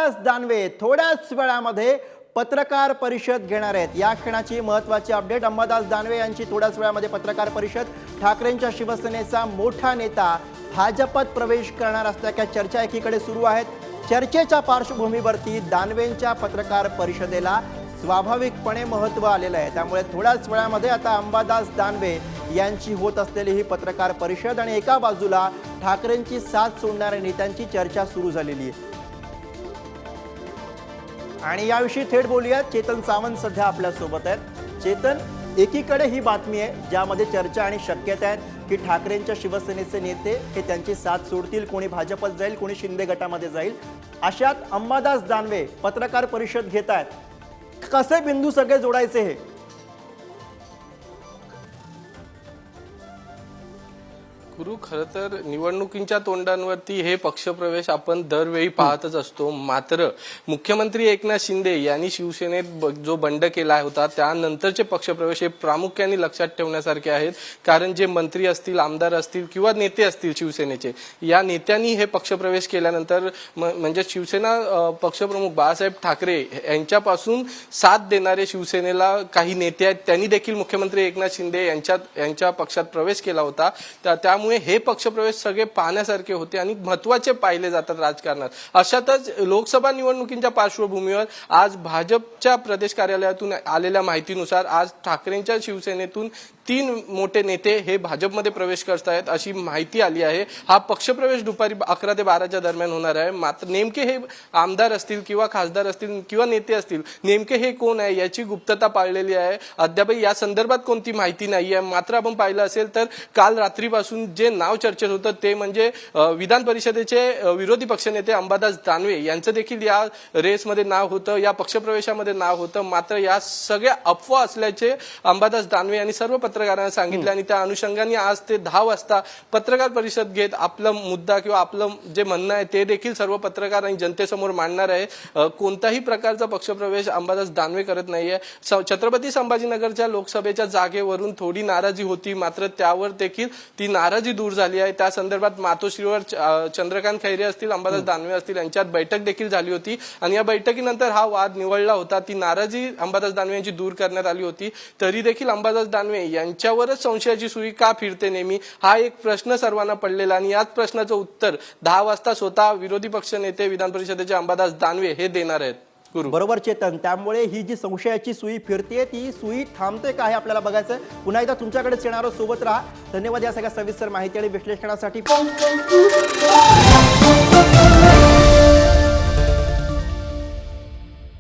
अंबादास दानवे थोड्याच वेळामध्ये पत्रकार परिषद घेणार आहेत। या क्षणाची महत्त्वाची अपडेट, अंबादास दानवे यांची थोड्याच वेळामध्ये पत्रकार परिषद। ठाकरेंच्या शिवसेनेचा मोठा नेता भाजपात प्रवेश करणार असल्याच्या चर्चा एकीकडे सुरू आहेत। चर्चेच्या पार्श्वभूमीवरती दानवेंच्या पत्रकार परिषदेला स्वाभाविकपणे महत्त्व आलेलं आहे। त्यामुळे थोड्याच वेळामध्ये आता अंबादास दानवे यांची होत असलेली ही पत्रकार परिषद आणि एका बाजूला ठाकरेंची साथ सोडणाऱ्या नेत्यांची चर्चा सुरू झालेली आहे। आणि याविषयी थेट बोलूया, चेतन सावंत सध्या आपल्या सोबत आहेत। चेतन, एकीकडे ही बातमी आहे ज्यामध्ये चर्चा आणि शक्यता आहेत की ठाकरेंच्या शिवसेनेचे नेते हे त्यांची साथ सोडतील, कोणी भाजपत जाईल, कोणी शिंदे गटामध्ये जाईल। अशात अंबादास दानवे पत्रकार परिषद घेत आहेत। कसे बिंदू सगळे जोडायचे हे? गुरु, खरं तर निवडणुकींच्या तोंडांवरती हे पक्षप्रवेश आपण दरवेळी पाहतच असतो। मात्र मुख्यमंत्री एकनाथ शिंदे यांनी शिवसेनेत जो बंड केला होता त्यानंतरचे पक्षप्रवेश हे प्रामुख्याने लक्षात ठेवण्यासारखे आहेत। कारण जे मंत्री असतील, आमदार असतील किंवा नेते असतील शिवसेनेचे, या नेत्यांनी हे पक्षप्रवेश केल्यानंतर म्हणजे शिवसेना पक्षप्रमुख बाळासाहेब ठाकरे यांच्यापासून साथ देणारे शिवसेनेला काही नेते आहेत, त्यांनी देखील मुख्यमंत्री एकनाथ शिंदे यांच्या पक्षात प्रवेश केला होता। त्यामुळे हे पक्षप्रवेश सगळे पाहण्यासारखे होते आणि महत्त्वाचे पाहिले जातात राजकारणात। अशातच लोकसभा निवडणुकींच्या पार्श्वभूमीवर आज भाजपच्या प्रदेश कार्यालयातून आलेल्या माहितीनुसार आज ठाकरेंच्या शिवसेनेतून 3 मोठे नेते हे भाजपमध्ये प्रवेश करत आहेत अशी माहिती आली आहे। हा पक्षप्रवेश दुपारी 11 ते 12च्या दरम्यान होणार आहे। मात्र नेमके हे आमदार असतील किंवा खासदार असतील किंवा नेते असतील, नेमके हे कोण आहे याची गुप्तता पाळलेली आहे। अद्याप या संदर्भात कोणती माहिती नाही आहे। मात्र आपण पाहिलं असेल तर काल रात्रीपासून जे नाव चर्चेत होतं ते म्हणजे विधान परिषदेचे विरोधी पक्षनेते अंबादास दानवे यांचं देखील या रेसमध्ये नाव होतं, या पक्षप्रवेशामध्ये नाव होतं। मात्र या सगळ्या अफवा असल्याचे अंबादास दानवे यांनी सर्व पत्रकारांना सांगितले आणि त्या अनुषंगाने आज ते 10 वाजता पत्रकार परिषद घेत आपला मुद्दा किंवा आपलं जे म्हणणं आहे ते देखील सर्व पत्रकार आणि जनतेसमोर मांडणार आहे। कोणताही प्रकारचा पक्षप्रवेश अंबादास दानवे करत नाहीये। छत्रपती संभाजीनगरच्या लोकसभेच्या जागेवरून थोडी नाराजी होती, मात्र त्यावर देखील ती नाराजी दूर झाली आहे। त्या संदर्भात मातोश्रीवर चंद्रकांत खैरे असतील, अंबादास दानवे असतील यांच्यात बैठक देखील झाली होती आणि या बैठकीनंतर हा वाद निवळला होता। ती नाराजी अंबादास दानवे यांची दूर करण्यात आली होती। तरी देखील अंबादास दानवे यांच्यावरच संशयाची सुई का फिरते नेहमी, हा एक प्रश्न सर्वांना पडलेला आणि याच प्रश्नाचं उत्तर 10 वाजता स्वतः विरोधी पक्षनेते विधान परिषदेचे अंबादास दानवे हे देणार आहेत। बरोबर चेतन, त्यामुळे ही जी संशयाची सुई फिरते ती सुई थांबते का हे आपल्याला बघायचं। पुन्हा एकदा तुमच्याकडेच येणारं, सोबत राहा। धन्यवाद या सगळ्या सविस्तर माहिती आणि विश्लेषणासाठी।